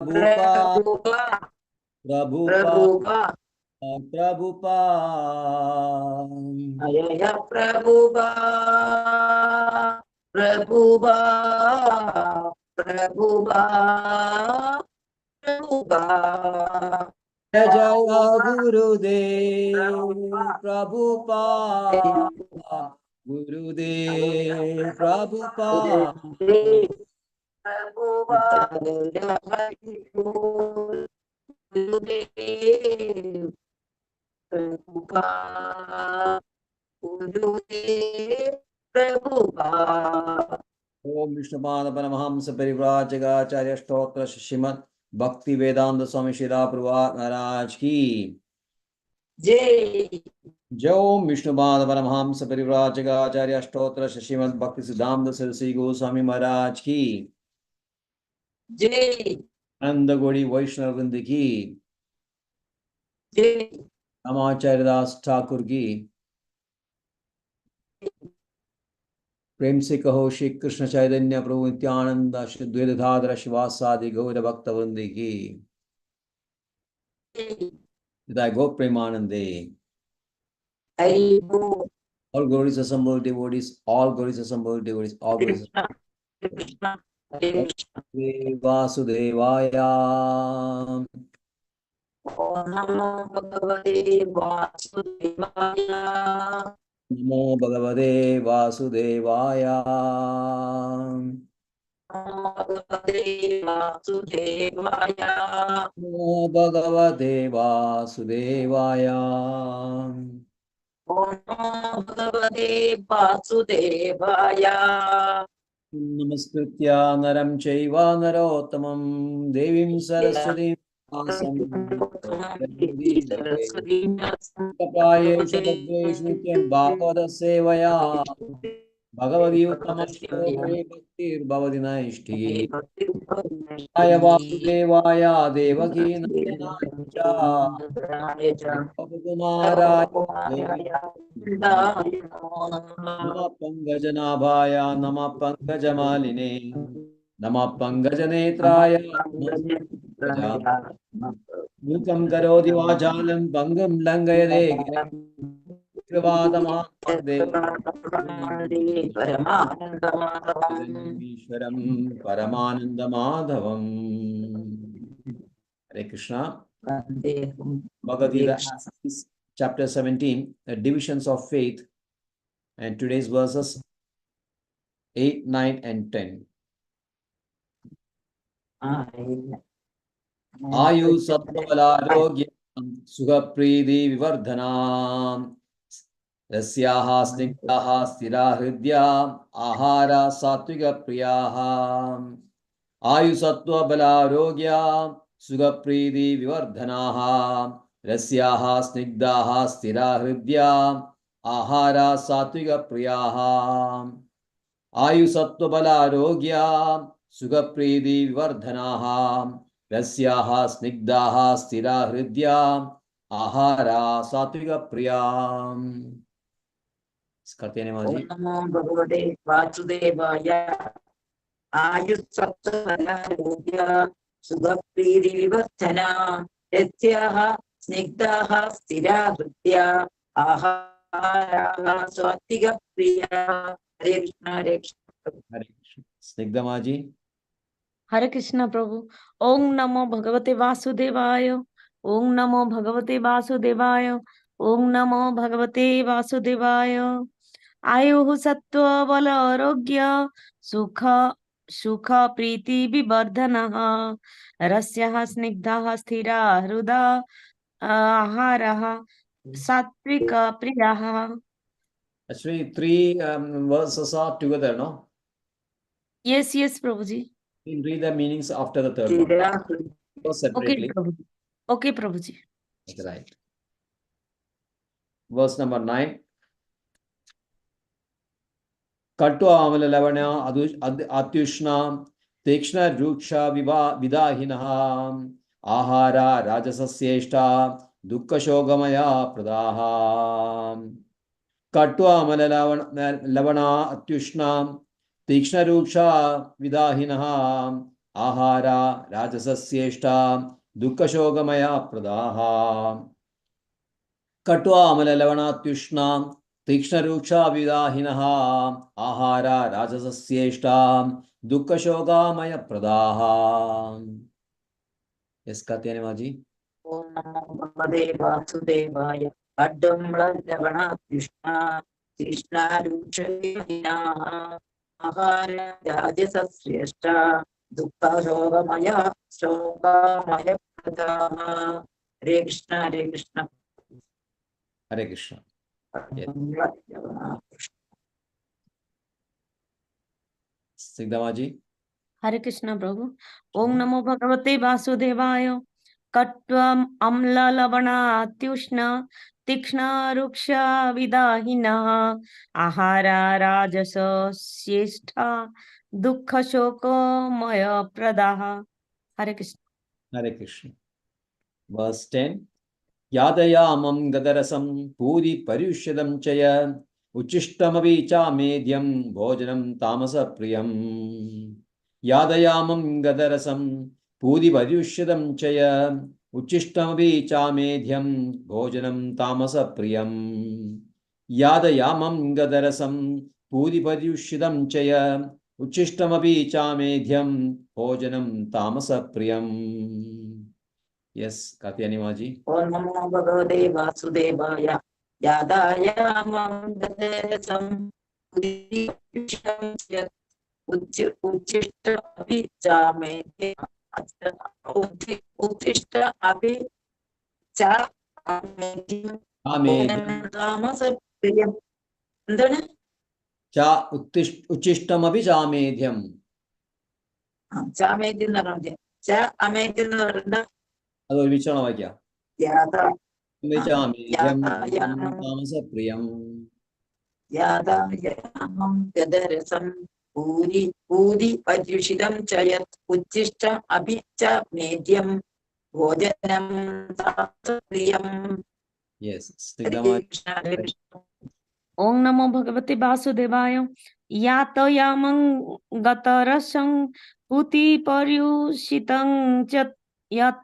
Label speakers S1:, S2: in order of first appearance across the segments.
S1: Prabhupada, Prabhupada, Ayaya Prabhupada, Prabhupada, Prabhupada, Prabhupada.
S2: Jaya Gurudev, Prabhupada, Gurudev, Prabhupada. Om Vishnupada Paramahamsa Parivrajagacharya Stotra Shrimad Bhakti Vedanta Swami Srila Prabhupada Maharaj Ki
S1: Jai.
S2: Jai Om Vishnupada Paramahamsa Parivrajagacharya Stotra Shrimad Bhakti Siddhanta Saraswati Goswami Maharaj Ki
S1: Jai.
S2: Ananda Gauri Vaishnava Vrinda Ki
S1: Jai.
S2: Ramacharya Das Thakur Ki प्रेम से कहो श्री कृष्ण चैतन्य प्रभु नित्यानंद श्री द्वैधाधर शिवासादि गौर भक्त वृंद की Thy go Premanande. All glories assembled devotees, all glories assembled devotees, all glories Vasudevaya. Namo Bhagavate Vasudevaya. Namo Bhagavate Vasudevaya. Namaskritya naram chaiva narottamam devim saraswatim asam kapayesha tadvesh nityam bhagavata sevaya bhagavati uttamaśloke bhaktir bhavati naishti aya vasudevaya devaki nandana cha Kumaraya Nama Pangajanaabhaya Nama Pangajamaline Nama Pangajanetraya Mukam Karodi Vachalam Pangam Langayade Krivadama Ishwaram Paramanandamadhavam. Hare Krishna. Bhagavad Gita chapter 17, the divisions of faith, and today's verses 8, 9, and 10. Ayu Sattvalarogya Sughapridi Vivardhanam Rasyaha Snigdaha Stira Hridya Ahara Sattviga Priyaha Ayu Sattvalarogya Sughapridi Vivardhanaha Rasyaha Snigdaha Stira Hridya Ahara Sattviga Priyaha Ayu Sattvalarogya Sughapridi Vivardhanaha Rasyaha Snigdaha Stira Hridya Ahara Sattviga Priyam. करते हैं माजी।
S1: नमो भगवते वासुदेवाय आयुस्सत्त्वबलारोग्य सुखप्रीतिविवर्धना यस्याः स्निग्धाः स्थिरा हृद्या आहाराः सात्विकप्रिया। हरे कृष्ण हरे कृष्ण।
S2: स्निग्धा माजी।
S3: हरे कृष्ण प्रभु। ओम नमो भगवते वासुदेवाय। ओम नमो भगवते वासुदेवाय। ओम नमो भगवते वासुदेवाय। आयुः सत्त्व बल आरोग्य सुख सुख प्रीति विवर्धनः रस्यः स्निग्धः स्थिरा हृदा आहारः सात्विक प्रियः।
S2: Actually, three verses are together, no?
S3: Yes, yes, Prabhuji.
S2: We'll read the meanings after the third one.
S3: Okay, Prabhuji. Okay, Prabhuji.
S2: That's right. Verse number 9. Kattu amala lavana atyushna tekshna ruksha vidahinaha ahara rajasasyeshta dukkha shogamaya pradaha. Kattu amala lavana atyushna tekshna ruksha vidahinaha Ahara Rajasasyeshta Dukkashogamaya Pradaha Katva Amalalavanatyushna Tiksharuksha Vidahinaha Ahara Rajasasyeshta Dukkashogamaya Pradaha. Yes, Katyani Maji.
S1: Om Namo Bhagavate Vasudevaya. Adamla Lavana Krishna Krishna Ruchayina Mahara Rajasa Shrestha Dukkha Shogamaya Shogamaya Pradaha. Hare Krishna Hare Krishna.
S2: Hare Krishna. Yes.
S1: Adamla Lavana Krishna.
S2: Sigdamaji.
S3: Hare Krishna, Prabhu. Om Namo Bhagavate Vasudevaya. Katvam Amla Lavana Tyushna Tikshna Ruksha Vidahina Ahara Rajasa Shyestha Dukkha Shoko Maya Pradaha. Hare Krishna.
S2: Hare Krishna. Verse 10. Yadayamam gadarasam puri paryushyadam chaya uchishtamavi cha medyam bhojanam tamasa priyam. Yadayamam gadarasam puri paryushyadam chaya uchishtamavi cha medyam bhojanam tamasa priyam. Yadayamam gadarasam puri paryushyadam chaya uchishtamavi cha medyam bhojanam tamasa priyam. Yes, Katyani Maji.
S1: Om Namo Bhagavate Vasudevaya. Yadayamam Gadesam Udisham Chet Uchishta Abhichame Uchishta Abhichame Tamasa Priyam. എന്താണ്
S2: Cha uchishtamabhi chamedhyam.
S1: ചാമേദ്യം എന്ന് പറഞ്ഞാൽ ച അമേദ്യം എന്ന് പറഞ്ഞാൽ
S2: അത് ഒരുമിച്ചാണോ വായിക്കാം? chamedhyam tamasa priyam.
S1: യാതായാമം ഗദരസം puri puri പര്യുഷിതം ചയത് ഉച്ഛിഷ്ട അഭി ച മേദ്യം ഭോജനം പ്രിയം.
S2: Yes.
S1: Krishna
S3: Om Namo Bhagavate Vasudevaya. Yatayamang gatarasang puti paryushitang chat yat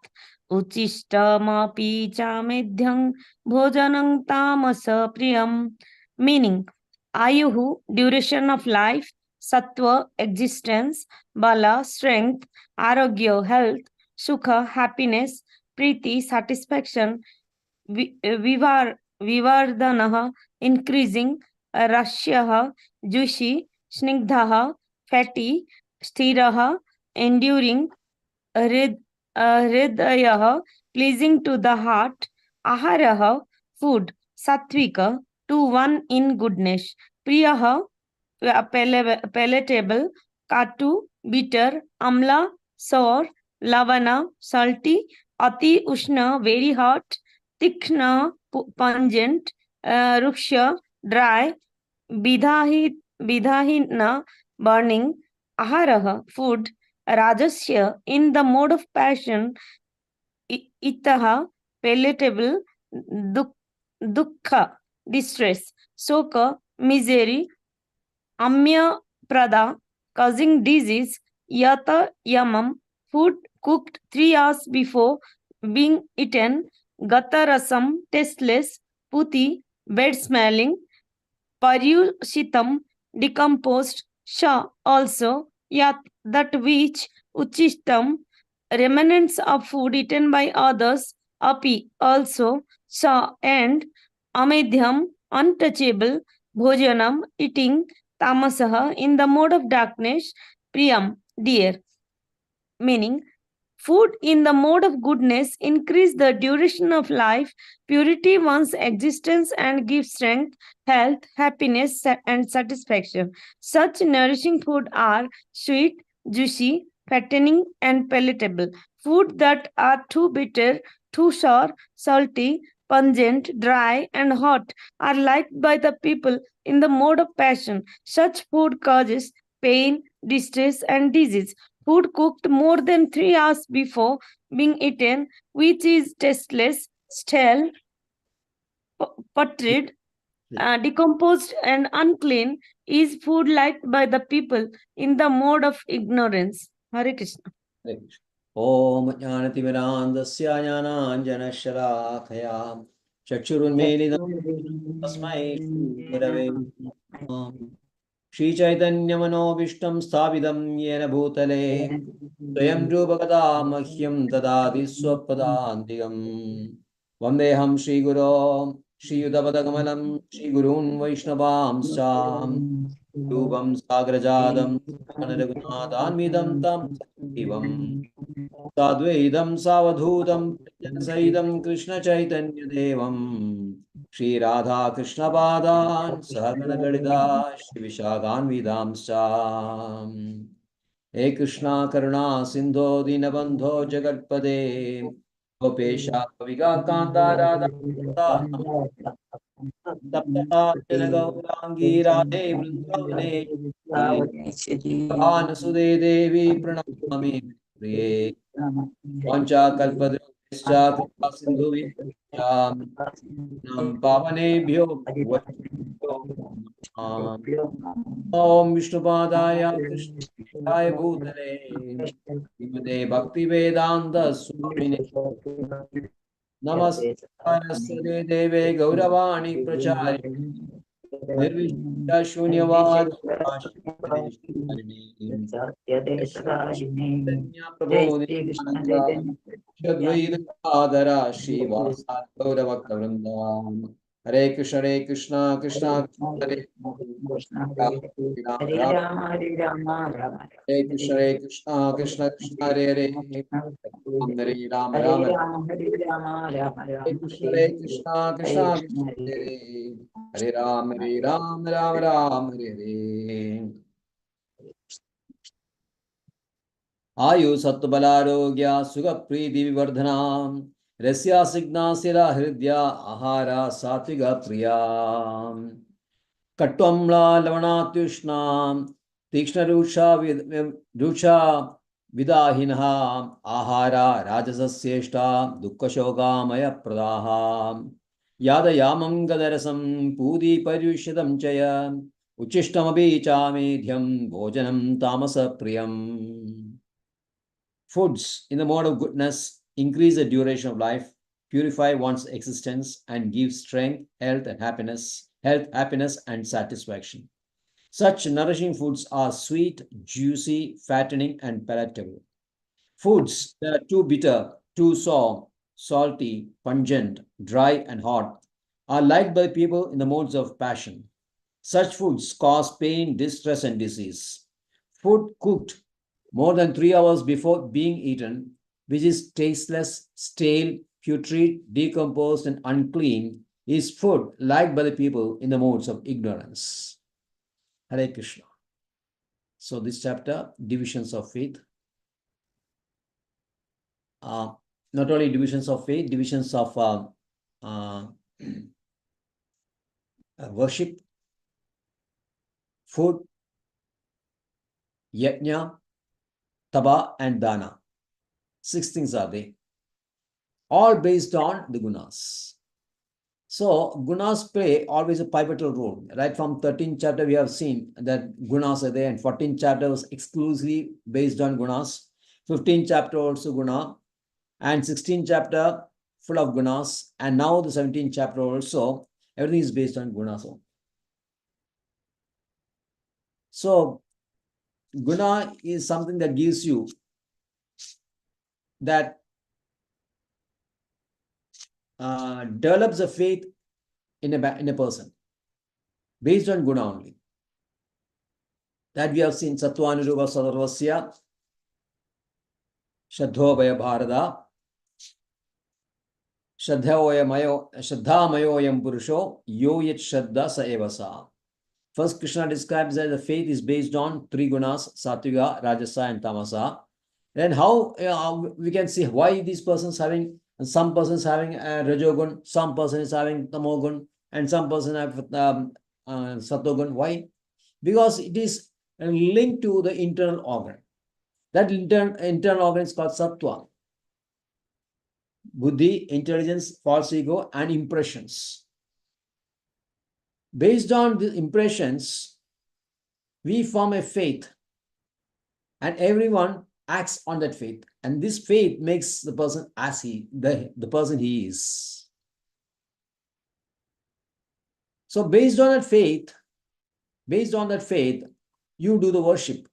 S3: uchishtamapi chamedhyang bhojanang tamasa priyam. Meaning, ayuhu, duration of life, sattva, existence, bala, strength, arogya, health, sukha, happiness, priti, satisfaction, vivardhanah, increasing, rashyah, juicy, snigdhah, fatty, sthirah, enduring, hridayah, pleasing to the heart, aharah, food, sattvika, to one in goodness, priyah, palatable, katu, bitter, amla, sour, lavana, salty, ati ushna, very hot, tikshna, pungent, ruksha, dry, vidahina, burning, aharaha, food, rajasya, in the mode of passion, itaha, palatable, dukkha, distress, soka, misery, amya prada, causing disease, yata yamam, food cooked 3 hours before being eaten, gatarasam, tasteless, puti, bad smelling, paryushitam, decomposed, sha, also, yat, that which, uchishtam, remnants of food eaten by others, api, also, sha, and, amedhyam, untouchable, bhojanam, eating, tamasah, in the mode of darkness, priyam, dear. Meaning, food in the mode of goodness increase the duration of life, purity one's existence, and give strength, health, happiness, and satisfaction. Such nourishing food are sweet, juicy, fattening, and palatable. Food that are too bitter, too sour, salty, pungent, dry, and hot are liked by the people in the mode of passion. Such food causes pain, distress, and disease. Food cooked more than 3 hours before being eaten, which is tasteless, stale, putrid, decomposed, and unclean, is food liked by the people in the mode of ignorance. Hare Krishna.
S2: Om Jnanatimirandasya Jnananjanashalakhaya Chakshurunmelitam Tasmai Shri Gurave Namah. Shri Chaitanya Manobishtam Sthavidam Yena Bhutale Swayam Rupakada Mahyam Dadadi Swapadantikam Vandeham Shri Guru Shri Yudhapadakamalam Shri Gurun Vaishnavamsam Rupam Sagrajadam Anaragunathanvidam Tam Sajivam Sadvaidam Savadhutam Janasahidam Krishna Chaitanya Devam Shri Radha Krishna Padan Sahagana Lalita Shri Vishakhan Vidamsam He Krishna Karuna Sindho Dinabandho Jagatpade Gopesha Kaviga Kanta Radha Saptata Gaurangi Radhe Vrindavane Bhavana Devi Pranamami Priye Vancha Kalpadrishcha Kripa Sindhu Nam Pavanebhyo Vaishnaveभ्यो नमः। Om Vishnupadaya Krishnaya Bhutale Srimate Bhaktivedanta Swamine Namaste Deve Gauravani Prachari Nirvishya Shunyavad Chaitanya Prabhu Nityananda Shadvaita Adara Shivasa Gaurava Kavrinda Hare Krishna Krishna Hare Ram Ram Hare Krishna Krishna Krishna Hare Hare Ram Ram Hare Krishna Krishna Krishna Hare Hare Ram Ram Ram Hare Hare Ayu Sattvalarogya Sugha Preeti Vivardhanam Rasya Signasira Hridya Ahara Satviga Priyam Katwamla Lavanatyushnam Tikshna Rusha Vidahinha Ahara Rajasasyeshta Dukkashogamaya Pradaha Yada Yamam Gadarasam Pudi Paryushyadam Chaya Uchishtamabi Chamedhyam Bhojanam Tamasa Priyam. Foods in the mode of goodness increase the duration of life, purify one's existence, and give strength, health, happiness, and satisfaction. Such nourishing foods are sweet, juicy, fattening, and palatable. Foods that are too bitter, too sour, salty, pungent, dry, and hot are liked by people in the modes of passion. Such foods cause pain, distress, and disease. Food cooked more than 3 hours before being eaten, which is tasteless, stale, putrid, decomposed, and unclean, is food liked by the people in the modes of ignorance. Hare Krishna. So this chapter, divisions of faith. Not only divisions of faith, divisions of worship, food, yajna, taba, and dana. 6 things are there, all based on the gunas. So gunas play always a pivotal role. Right from 13th chapter, we have seen that gunas are there, and 14th chapter was exclusively based on gunas. 15th chapter also guna, and 16th chapter full of gunas, and now the 17th chapter also, everything is based on gunas. So guna is something that gives you that develops a faith in a person based on guna only. That we have seen Sattvanuruva Sadarvasya Shraddhovaya Bharada Shraddhamayoyam Purusho Yo Yat Shraddha Sa Eva Sa. First, Krishna describes that the faith is based on 3 gunas, Sattviga, Rajasa, and Tamasa. Then how we can see why these persons having, some persons having Rajogun, some person is having Tamogun, and some person have Satogun. Why? Because it is linked to the internal organ. That internal organ is called Sattva. Buddhi, intelligence, false ego, and impressions. Based on the impressions, we form a faith, and everyone acts on that faith, and this faith makes the person as the person he is. So based on that faith, you do the worship.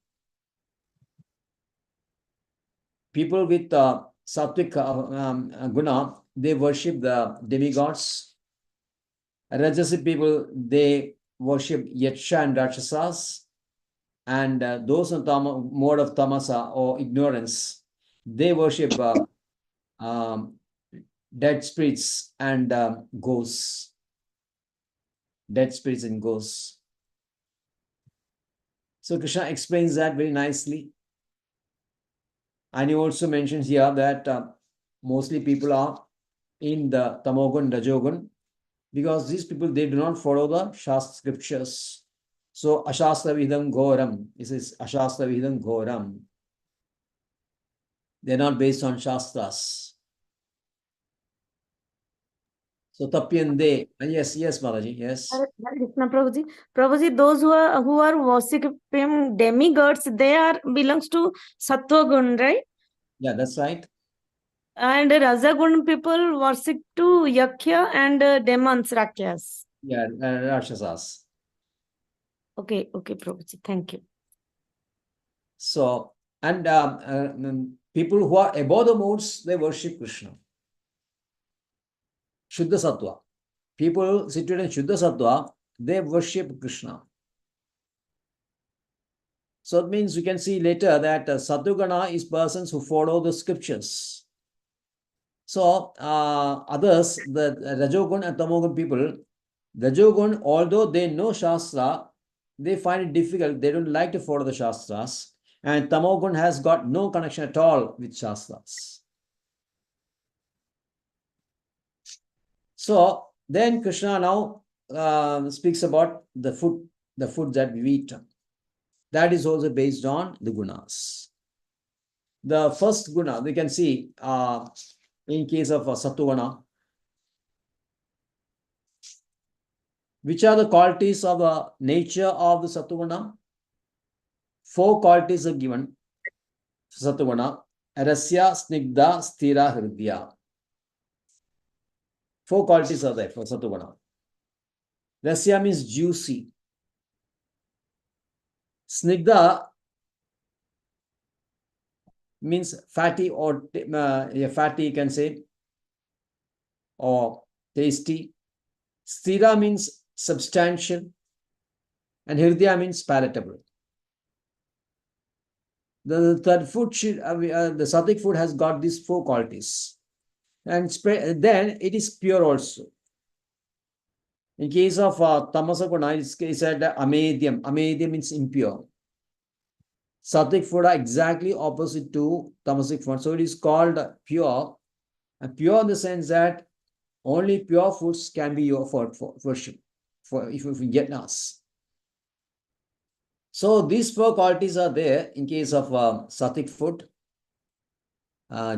S2: People with sattvic guna, they worship the demigods. Rajasic people, they worship yaksha and rakshasas. And those in mode of tamasa or ignorance, they worship dead spirits and ghosts. Dead spirits and ghosts. So Krishna explains that very nicely. And he also mentions here that mostly people are in the tamogun, rajogun, because these people, they do not follow the Shastra scriptures. So ashastra vidam ghoram. This is ashastra vidam ghoram. They're not based on Shastras. So tapyande. Yes, Maharaji, yes.
S3: Hare Krishna, Prabhuji. Prabhuji, those who are worshipping demigods, they belongs to Sattva Gun, right?
S2: Yeah, that's right.
S3: And Rajagun people worship to Yaksha and demons, Rakshas.
S2: Yeah, Rakshasas.
S3: Okay, Prabhuji. Thank you.
S2: So, and people who are above the modes, they worship Krishna. Shuddha Sattva. People situated in Shuddha Sattva, they worship Krishna. So it means you can see later that Sattva is persons who follow the scriptures. So others, the Rajogun and Tamogun people, Rajogun, although they know Shastra, they find it difficult. They don't like to follow the Shastras. And Tamogun has got no connection at all with Shastras. So then Krishna now speaks about the food that we eat. That is also based on the gunas. The first guna, we can see in case of Sattva, which are the qualities of the nature of the Sattva? 4 qualities are given. Sattva, Rasya, Snigdha, Sthira, Hridya. 4 qualities are there for Sattva. Rasya means juicy. Snigdha means fatty or fatty, you can say, or tasty. Sthira means substantial, and Hridya means palatable. The third food, the sattvic food has got these 4 qualities, and then it is pure also. In case of tamasa guna, it's said amedyam. Amedyam means impure. Sattvic food are exactly opposite to tamasic food, so it is called pure. And pure in the sense that only pure foods can be offered for worship, if we get us. So these 4 qualities are there in case of sattvic food: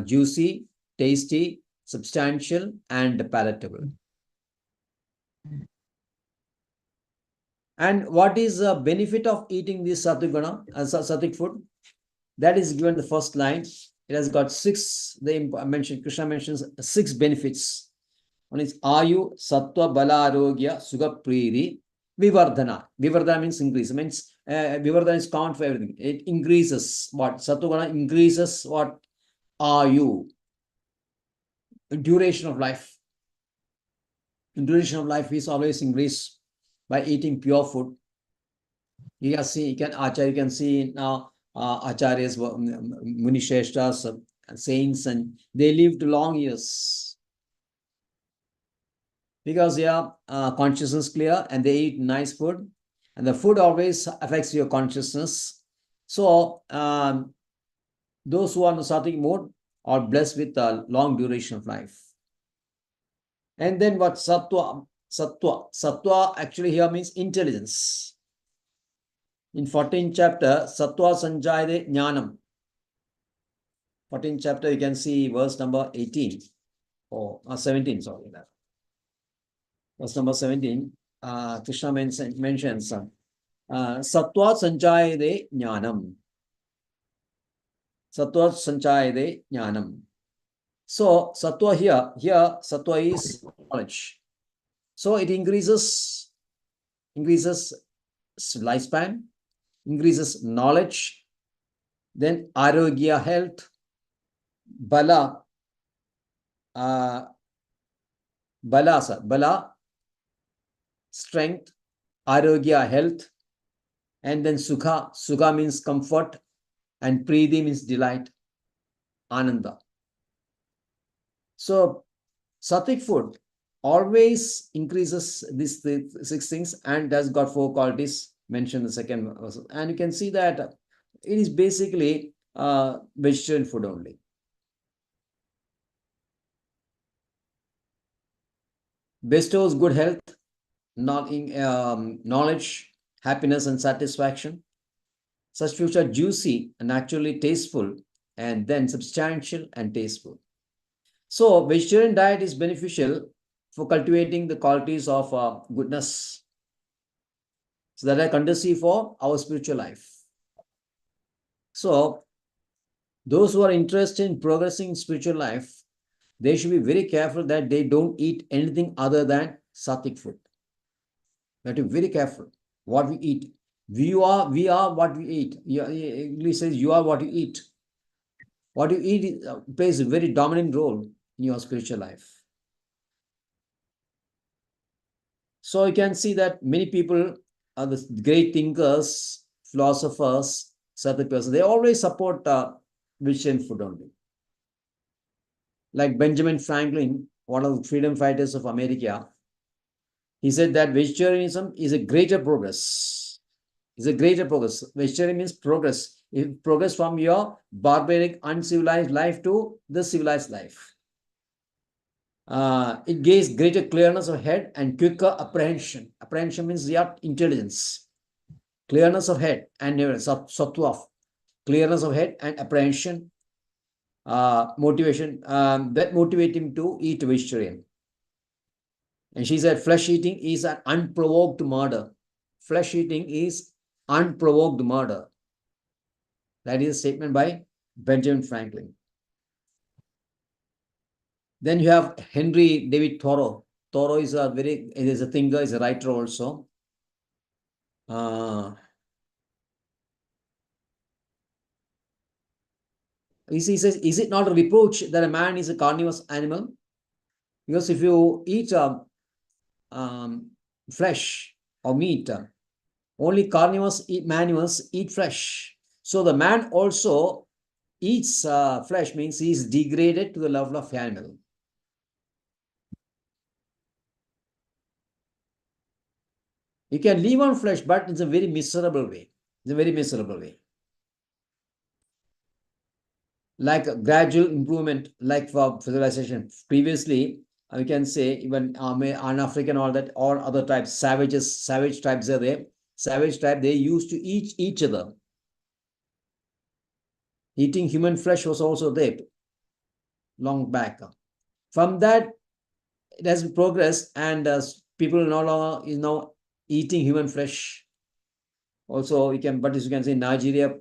S2: juicy, tasty, substantial, and palatable. And what is the benefit of eating this sattvic food? That is given the first line. It has got 6. Krishna mentions 6 benefits. One is Ayu, Sattva, Bala, Arogya, Sugha, Priri, Vivardhana. Vivardhana means increase. Vivardhana is count for everything. It increases what? Sattva increases what? Ayu. Duration of life. Duration of life is always increased by eating pure food. You can see now acharyas, munisheshtas, saints, and they lived long years because they are consciousness clear and they eat nice food, and the food always affects your consciousness. So those who are in the sattvic mode are blessed with a long duration of life. And then what? Sattva actually here means intelligence. In 14th chapter, Sattva Sanjayade Jnanam. 14th chapter, you can see verse number 18 or 17, sorry. Verse number 17, Krishna mentions Sattva Sanjayade Jnanam. Sattva sanchayade jnanam. So sattva here sattva is knowledge. So it increases lifespan, increases knowledge, then arogya, health, bala, bala, strength, arogya, health, and then sukha means comfort, and priti means delight, ananda. So sattvic food always increases these six things and has got four qualities mentioned in the second verse. And you can see that it is basically vegetarian food only. Bestows good health, knowledge, happiness, and satisfaction. Such foods are juicy and naturally tasteful, and then substantial and tasteful. So, vegetarian diet is beneficial for cultivating the qualities of goodness, so that are conducive for our spiritual life. So, those who are interested in progressing in spiritual life, they should be very careful that they don't eat anything other than sattvic food. We have to be very careful what we eat. We are what we eat. English says you are what you eat. What you eat plays a very dominant role in your spiritual life. So you can see that many people are the great thinkers, philosophers, certain persons. They always support vegetarian food only. Like Benjamin Franklin, one of the freedom fighters of America, he said that vegetarianism is a greater progress. It's a greater progress. Vegetarian means progress. It progress from your barbaric, uncivilized life to the civilized life. It gives greater clearness of head and quicker apprehension. Apprehension means your intelligence. Clearness of head and sattva, clearness of head and apprehension, motivation, that motivate him to eat vegetarian. And she said, flesh eating is an unprovoked murder. Flesh eating is unprovoked murder. That is a statement by Benjamin Franklin. Then you have Henry David Thoreau. Thoreau is a thinker, is a writer also. He says, is it not a reproach that a man is a carnivorous animal? Because if you eat flesh or meat, only carnivores eat flesh. So the man also eats flesh, means he is degraded to the level of animal. You can live on flesh, but it's a very miserable way. It's a very miserable way. Like a gradual improvement, like for civilization. Previously, we can say even an African, all that, or other types, savage tribes are there. Savage tribe, they used to eat each other. Eating human flesh was also there long back. From that, it has progressed, and people no longer is now eating human flesh. Also, you can, but as you can see, Nigeria,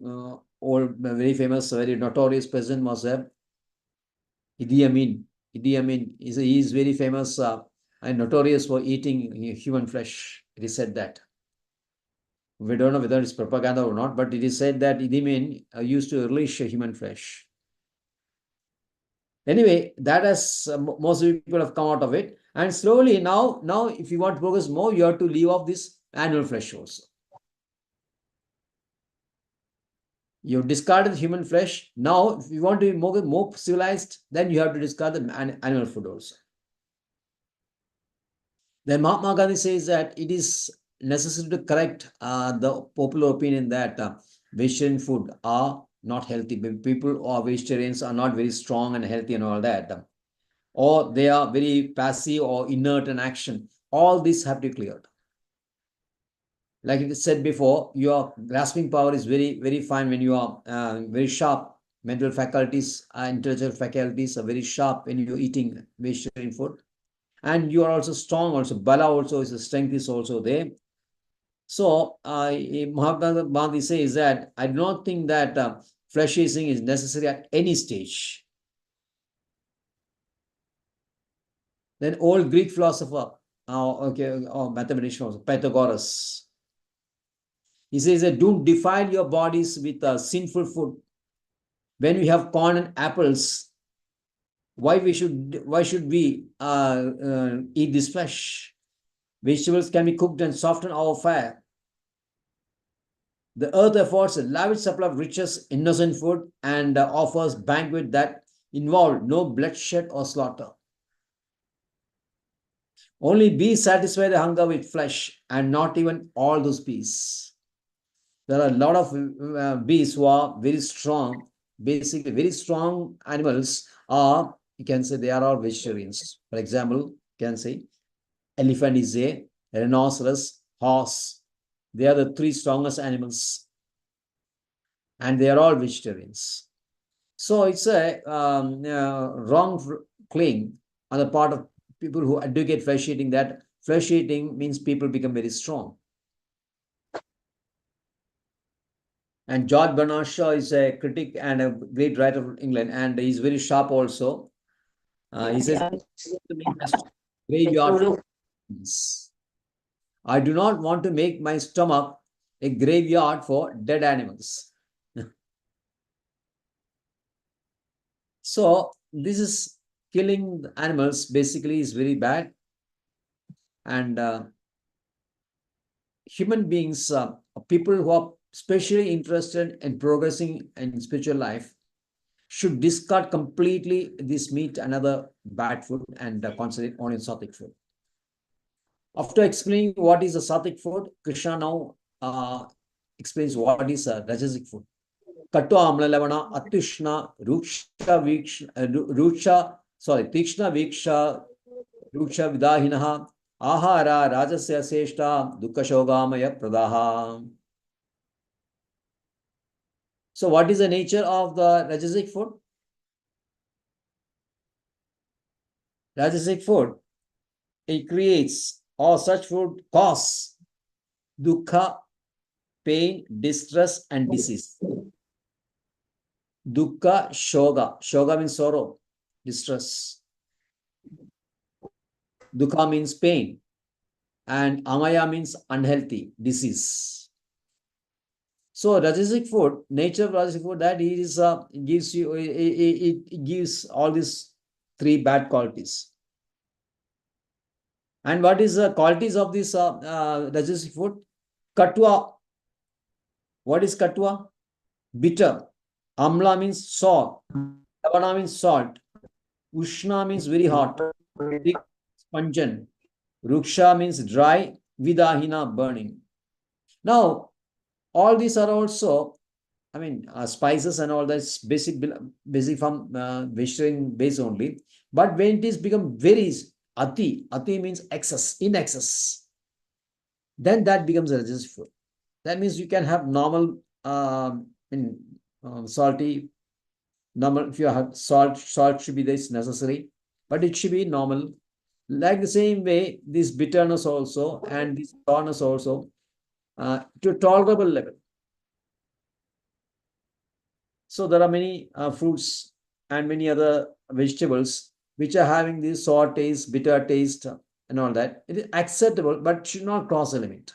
S2: old, very famous, very notorious president was Idi Amin. Idi Amin is very famous and notorious for eating human flesh. It is said that. We don't know whether it's propaganda or not, but it is said that Idi Amin used to relish human flesh. Anyway, that has most people have come out of it, and slowly now, if you want to progress more, you have to leave off this animal flesh also. You discarded human flesh. Now, if you want to be more civilized, then you have to discard the animal food also. Then Mahatma Gandhi says that it is necessary to correct the popular opinion that vegetarian food are not healthy. People who are vegetarians are not very strong and healthy and all that. Or they are very passive or inert in action. All this have to be cleared. Like it is said before, your grasping power is very, very fine when you are very sharp. Mental faculties, intellectual faculties are very sharp when you're eating vegetarian food. And you are also strong also. Bala also is, the strength is also there. So Mahatma Gandhi says that I do not think that flesh eating is necessary at any stage. Then old Greek philosopher, mathematician also, Pythagoras, he says that don't defile your bodies with sinful food. When we have corn and apples, why should we eat this flesh? Vegetables can be cooked and softened over fire. The earth affords a lavish supply of richest, innocent food and offers banquet that involve no bloodshed or slaughter. Only bees satisfy the hunger with flesh, and not even all those bees. There are a lot of bees who are very strong. Basically, very strong animals are, you can say, they are all vegetarians. For example, you can say elephant is a rhinoceros, horse. They are the three strongest animals, and they are all vegetarians. So it's a wrong claim on the part of people who advocate flesh eating, that flesh eating means people become very strong. And George Bernard Shaw is a critic and a great writer from England, and he's very sharp also. He says, graveyard. I do not want to make my stomach a graveyard for dead animals. So this is killing the animals basically is very bad. And human beings, people who are especially interested in progressing in spiritual life, should discard completely this meat and other bad food and concentrate on sattvic food. After explaining what is a sattvic food, Krishna now explains what is a rajasic food. Kattu amla lavana atushna tikshna viksha ruksha vidahinaha ahara rajasya seshta dukkashogamaya pradaha. So what is the nature of the rajasic food? Rajasic food, it creates, or such food cause dukkha, pain, distress, and disease. Dukkha, shoga. Shoga means sorrow, distress. Dukkha means pain. And amaya means unhealthy, disease. So rajasic food, nature of rajasic food, that is gives you, it gives all these three bad qualities. And what is the qualities of this rajasic food? Katwa. What is katwa? Bitter. Amla means salt. Lavana means salt. Ushna means very hot. Pungent. Ruksha means dry. Vidahina, burning. Now, all these are also, spices and all that's basic from vegetarian base only. But when it is become very ati means excess, in excess, then that becomes a rajasic food. That means you can have normal, salty, normal. If you have salt should be this necessary, but it should be normal. Like the same way, this bitterness also and this sourness also to a tolerable level. So there are many fruits and many other vegetables which are having this sour taste, bitter taste, and all that. It is acceptable, but should not cross a limit.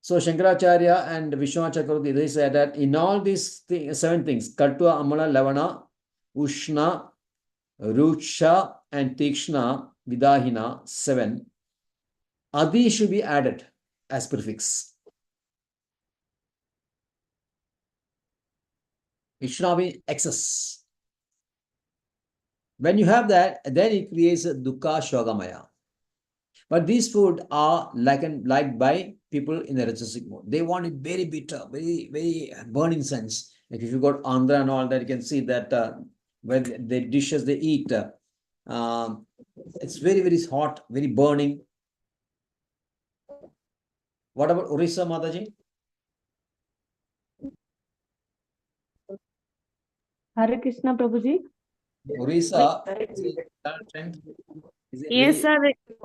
S2: So Shankaracharya and Vishwanath Chakravarti, they said that in all these seven things, Katva, Amala, Lavana, Ushna, Ruksha, and Tikshna, Vidahina, 7, Adi should be added as prefix. It should not be excess. When you have that, then it creates a dukkha shogamaya. But these food are liked by people in the rajasic mode. They want it very bitter, very, very burning sense. Like if you got Andhra and all that, you can see that when the dishes they eat, it's very, very hot, very burning. What about Orissa, Mataji?
S3: Hare Krishna, Prabhuji.
S2: Orissa,
S3: Yes, sir.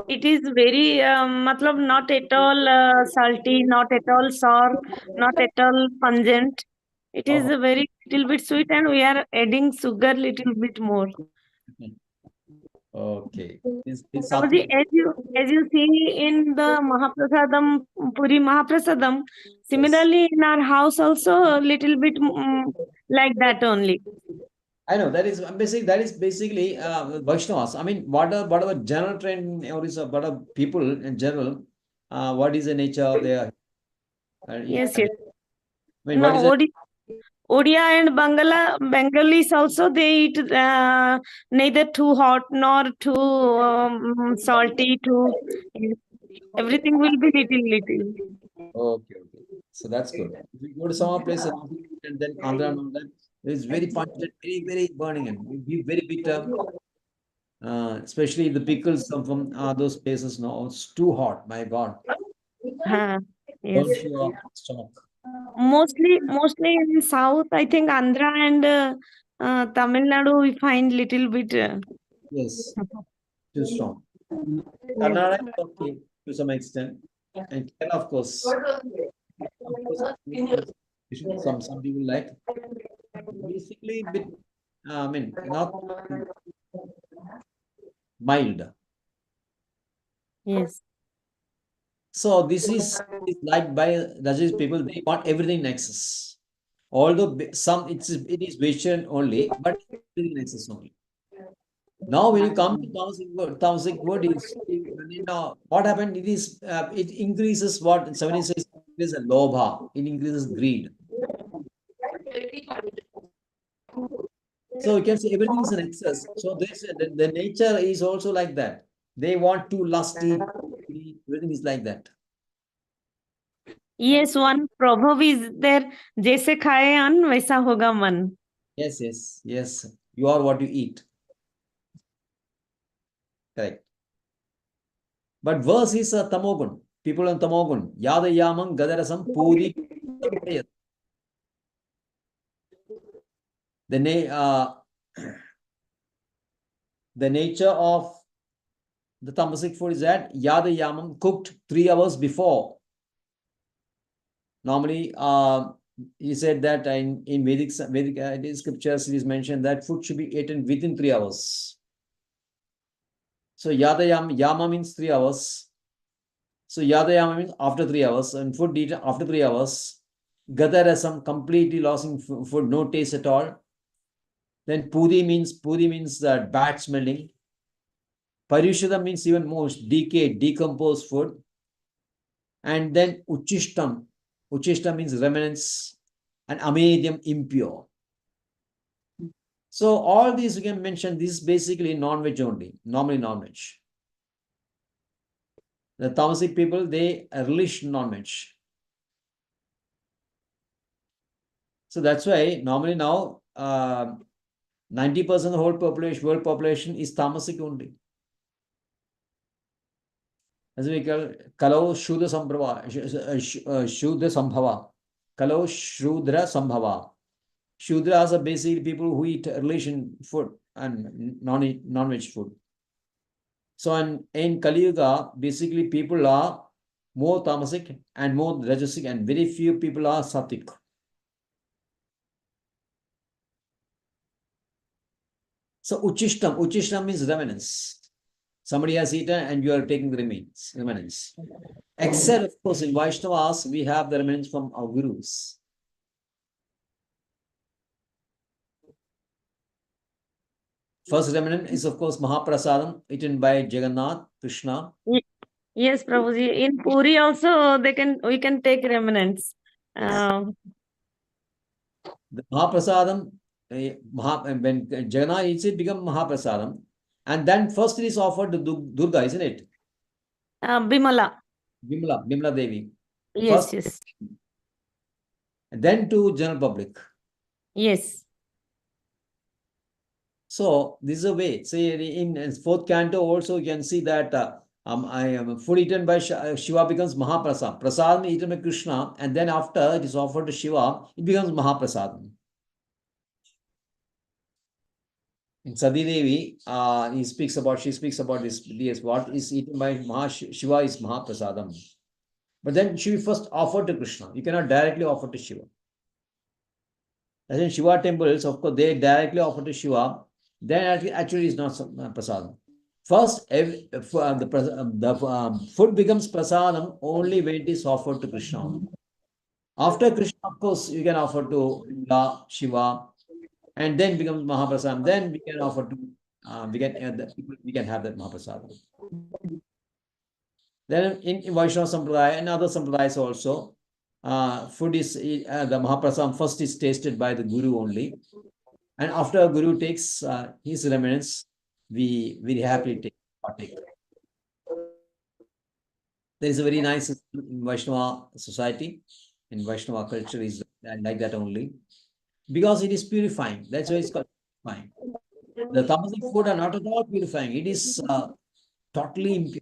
S3: It is very, not at all salty, not at all sour, not at all pungent. It is a very little bit sweet, and we are adding sugar little bit more.
S2: Okay. This
S3: Prabhuji, as you see in the Mahaprasadam, Puri Mahaprasadam, similarly in our house also a little bit like that only.
S2: I know that is basically Vaishnavas. I mean, what are the general trend or is what are people in general? What is the nature of their?
S3: Yes,
S2: I
S3: yes.
S2: mean, what is
S3: No,
S2: it?
S3: Odia and Bengalis also, they eat neither too hot nor too salty. Everything will be little.
S2: Okay, okay. So that's good. If you go to some other places and then Andhra and all that, it's very pungent, very burning and be very bitter. Especially if the pickles come from those places. No, it's too hot. My God,
S3: Yes.
S2: burns your stomach.
S3: Mostly in South, I think Andhra and Tamil Nadu, we find little bit.
S2: Yes, too strong.
S3: Yes.
S2: Karnataka is okay to some extent, and Kerala, of course, some people like. Basically, bit. I mean, not mild.
S3: Yes.
S2: So this is liked by Rajneesh people. They want everything in excess. Although it is vegetarian only, but everything in excess only. Now, when you come to Tamasic word is what happened? It increases what 70 says is a lobha. It increases greed. So you can say everything is an excess. So the nature is also like that. They want to lusty. Everything is like that.
S3: Yes, one proverb is there, जैसे खाए अन्न वैसा होगा मन.
S2: Yes, yes, yes. You are what you eat. Correct. But verse is a tamogun. People in tamogun. Yada yamam gadarasam puri. The nature of the tamasic food is that yada yamam cooked 3 hours before. Normally, he said that in Vedic scriptures, it is mentioned that food should be eaten within 3 hours. So yada yama means 3 hours. So yada yama means after 3 hours, and food eaten after 3 hours. Gadarasam, completely losing food, no taste at all. Then puri means that bad smelling. Paryushadam means even more decayed, decomposed food. And then uchishtam. Uchishtam means remnants. And amedium, impure. So all these we can mention. This is basically non-veg only, normally non-veg. The Tamasic people, they relish non-veg. So that's why normally now 90% of the whole population, world population is Tamasic only. As we call Kalau Shudra Sambhava, Shudra Sambhava, Kalau Shudra Sambhava. Shudras are basically people who eat relation food and non-veg food. So in Kali Yuga, basically people are more tamasic and more rajasic, and very few people are sattvic. So uchishtam means remnants. Somebody has eaten and you are taking the remnants. Except, of course, in Vaishnavas, we have the remnants from our gurus. First remnant is, of course, Mahaprasadam, eaten by Jagannath, Krishna.
S3: Yes, Prabhuji. In Puri also, we can take remnants.
S2: The Mahaprasadam, when Jagannath eats it, becomes Mahaprasadam. And then first it is offered to Durga, isn't it?
S3: Bimala.
S2: Bimala Devi.
S3: Yes,
S2: First,
S3: yes.
S2: Then to general public.
S3: Yes.
S2: So this is a way. Say in fourth canto also you can see that I am food eaten by Shiva becomes Mahaprasad. Prasad eaten by Krishna, and then after it is offered to Shiva, it becomes Mahaprasad. In Sadi Devi, she speaks about this. What is eaten by Shiva is Mahaprasadam. But then she first offered to Krishna. You cannot directly offer to Shiva. As in Shiva temples, of course, they directly offer to Shiva. Then actually is not prasadam. First, the food becomes prasadam only when it is offered to Krishna. After Krishna, of course, you can offer to Shiva, and then becomes Mahaprasad. Then we can offer to we can have that Mahaprasad. Then in Vaishnava Sampradaya and other Sampradayas also, food is the Mahaprasad first is tasted by the Guru only, and after Guru takes his remnants, we very happily partake. There is a very nice in Vaishnava society, in Vaishnava culture is like that only, because it is purifying. That's why it's called purifying. The tamasic food are not at all purifying. It is totally impure.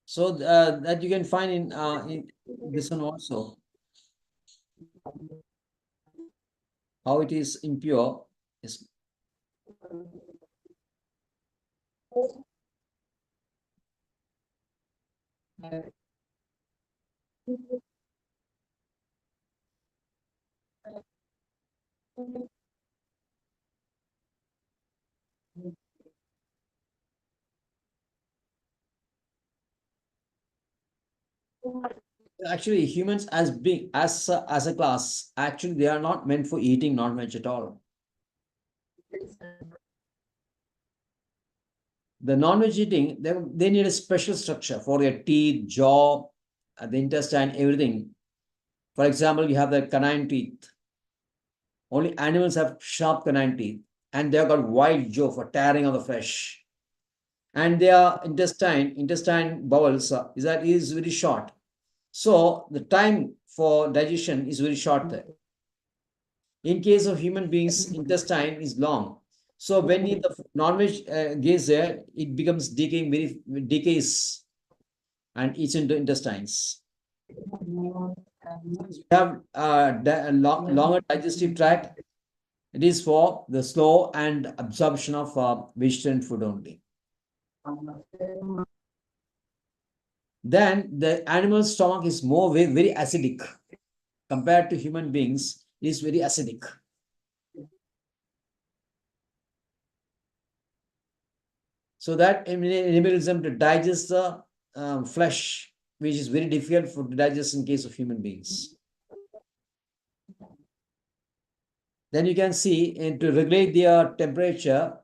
S2: So that you can find in this one also, how it is impure. Is actually humans as big as a class, actually they are not meant for eating non-veg at all. The non-veg eating, they need a special structure for their teeth, jaw, the intestine, everything. For example, you have the canine teeth. Only animals have sharp canine teeth, and they have got wide jaw for tearing of the flesh. And their intestine bowels is very short. So the time for digestion is very short there. In case of human beings, intestine is long. So when the non-veg gets there, it becomes decays and eats into intestines. We have longer digestive tract. It is for the slow and absorption of vegetarian food only. Then the animal stomach is very acidic compared to human beings. It is very acidic. So that enables them to digest the flesh, which is very difficult for to digest in case of human beings. Then you can see, and to regulate their temperature,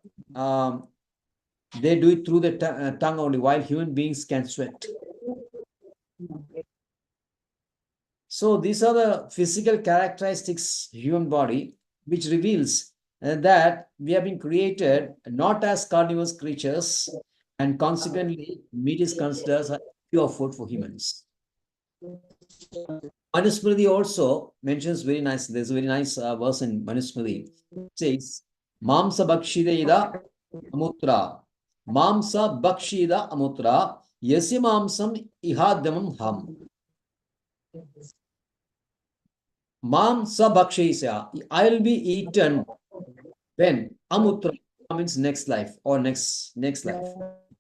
S2: they do it through the tongue only, while human beings can sweat. So these are the physical characteristics of human body, which reveals that we have been created not as carnivorous creatures, and consequently meat is considered as pure food for humans. Manusmriti also mentions very nice, there's a very nice verse in Manusmriti. It says, Mamsa Bhakshideda Amutra, Mamsa Bhakshida Amutra, Yasi Mamsam Ihadamam Ham. Mamsa Bhakshisa, I will be eaten when Amutra means next life or next life.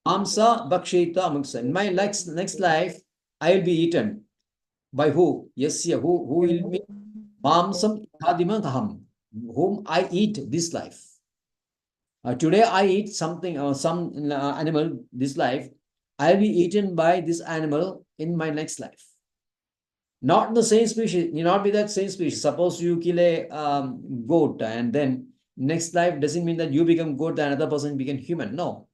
S2: Mamsa Bhakshita Amuksa. In my next life, I will be eaten. By who? Yasya, who will be Mamsam Ihadimam, whom I eat this life. Today I eat something or some animal this life. I will be eaten by this animal in my next life. Not the same species, need not be that same species. Suppose you kill a goat and then next life doesn't mean that you become goat and another person become human. No.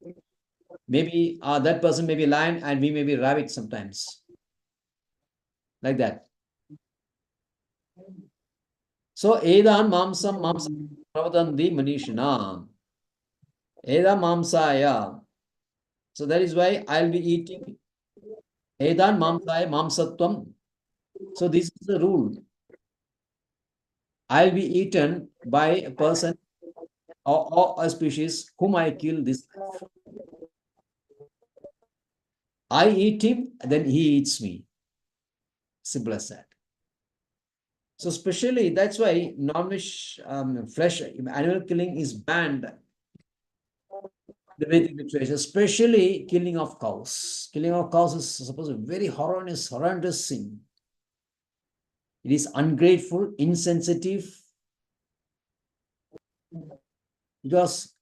S2: Maybe that person may be lion and we may be rabbit sometimes. Like that. So, Edan Mamsam Pravadandi Manishina. Eda Mamsaya. So that is why I'll be eating Edan Mamsaya Mamsatvam. So this is the rule. I'll be eaten by a person or a species whom I kill this life. I eat him, then he eats me. Simple as that. So especially that's why non-veg flesh, animal killing is banned the Vedic literature, especially killing of cows. Killing of cows is supposed to be very horrendous sin. It is ungrateful, insensitive, because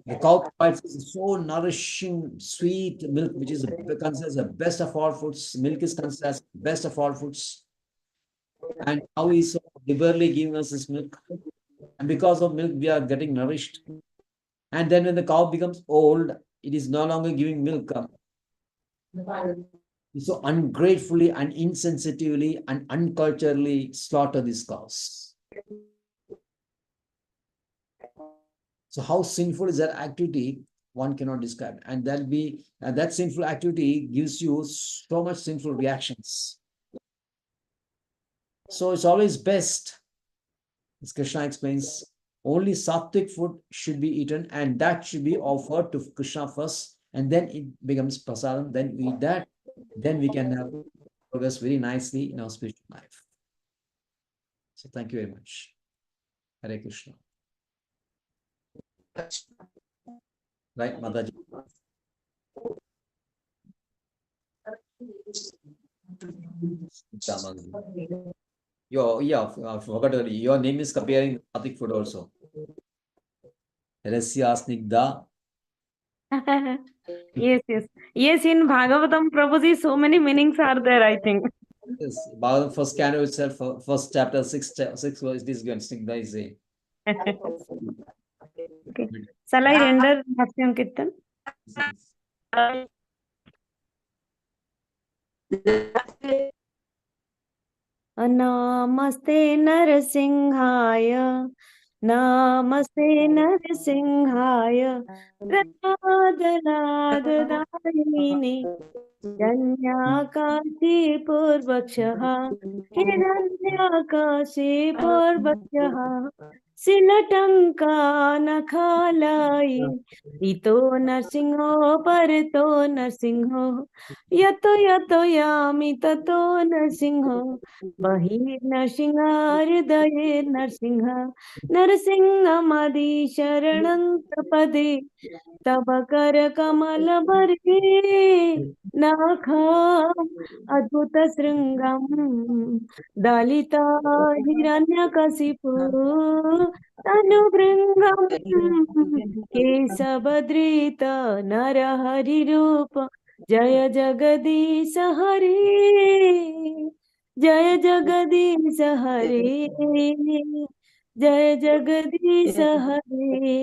S2: the cow provides so nourishing, sweet milk, which is considered as the best of all foods. Milk is considered as the best of all foods. And cow is so liberally giving us this milk. And because of milk, we are getting nourished. And then when the cow becomes old, it is no longer giving milk. So ungratefully and insensitively and unculturally slaughter these cows. So how sinful is that activity? One cannot describe. And that sinful activity gives you so much sinful reactions. So it's always best, as Krishna explains, only sattvic food should be eaten, and that should be offered to Krishna first, and then it becomes prasadam. Then we eat that, then we can have progress very nicely in our spiritual life. So thank you very much. Hare Krishna. Right, Mataji? I forgot already. Your name is appearing in Sattvic food also. Rasya Snigdha.
S3: Yes. In Bhagavatam, Prabhuji, so many meanings are there, I think.
S2: Yes, Bhagavatam first canto itself, first chapter, six verse, it is going. Snigdha is a.
S3: Okay. Shall I render Bhakti Kirtan? Namaste Narasimhaya, Namaste Narasimhaya, Pranadadadadayini, Janyakasi Purvakshaha, Hiranyakasi Purvakshaha, Silatanka Nakhalai, Ito Narsinho Parito Narsinho, Yato Yami Tato Narsinho, Bahir Narsinha Hridaye Narsinha, Narsingamadi Sharanantapade, तब कर कमल बरके नाखा अद्भुत श्रृंगम दलिता हिरण्यकशिपु तनुभृंगम केशवद्रित नरहरि रूप जय जगदीश हरे जय जगदीश हरे जय जगदीश हरे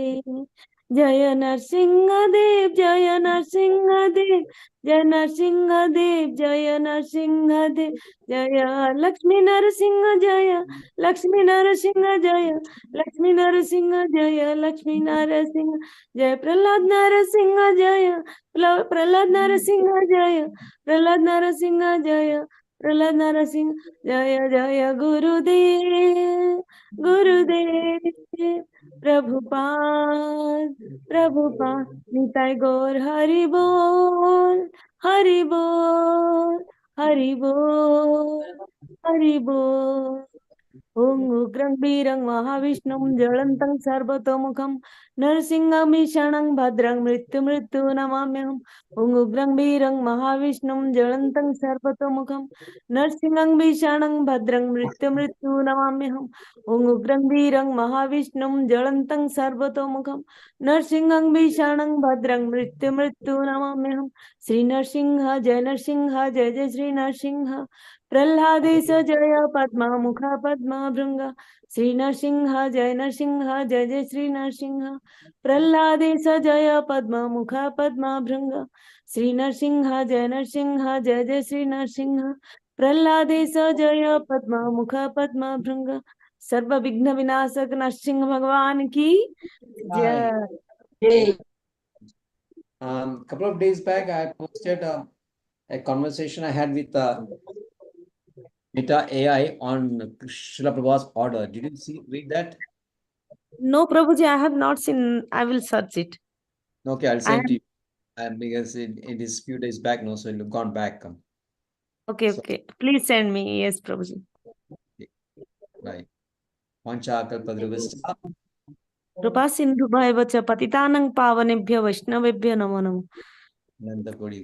S3: जय नरसिंहदेव जय नरसिंहदेव जय नरसिंहदेव जय नरसिंहदेव जय लक्ष्मी नरसिंह जय लक्ष्मी नरसिंह जय लक्ष्मी नरसिंह जय लक्ष्मी नरसिंह जय प्रहलाद नरसिंह जय प्रहलाद नरसिंह जय प्रहलाद नरसिंह जय प्रहलाद नरसिंह जय जय गुरुदेव गुरुदेव प्रभुपाद प्रभुपाद निताय गौर हरि बोल हरि बोल हरि बोल हरि बोल ओम उग्रं वीरं महाविष्णुं ज्वलन्तं सर्वतोमुखं नरसिंहमीशानं भद्रं मृत्यु नमाम्यहम् ओम उग्रं वीरं महाविष्णुं ज्वलन्तं सर्वतोमुखं नरसिंहमीशानं भद्रं मृत्यु नमाम्यहम् ओम उग्रं वीरं महाविष्णुं ज्वलन्तं सर्वतोमुखं नरसिंहमीशानं भद्रं मृत्यु नमाम्यहम् श्री नरसिंह जय जय श्री नरसिंह प्रह्लादेश जय पद्मा मुखा पद्मा भृंग श्री नरसिंह जय जय श्री नरसिंह प्रह्लादेश जय पद्मा मुखा पद्मा भृंग श्री नरसिंह जय जय श्री नरसिंह प्रह्लादेश जय पद्मा मुखा पद्मा भृंग सर्व विघ्न विनाशक नरसिंह भगवान की जय।
S2: Couple of days back, I posted a conversation I had with Meta AI on Srila Prabhupada's order. Did you read that?
S3: No, Prabhuji, I have not seen. I will search it.
S2: Okay, I'll send to you. Because it is few days back now, so it'll gone back.
S3: Okay. Please send me. Yes, Prabhuji.
S2: Right. Pancha Kalpadrivasta
S3: कृपा सिन्धुभैव च पतितानं पावनेभ्य वैष्णवेभ्य नमो नमः.
S2: Nandakodi.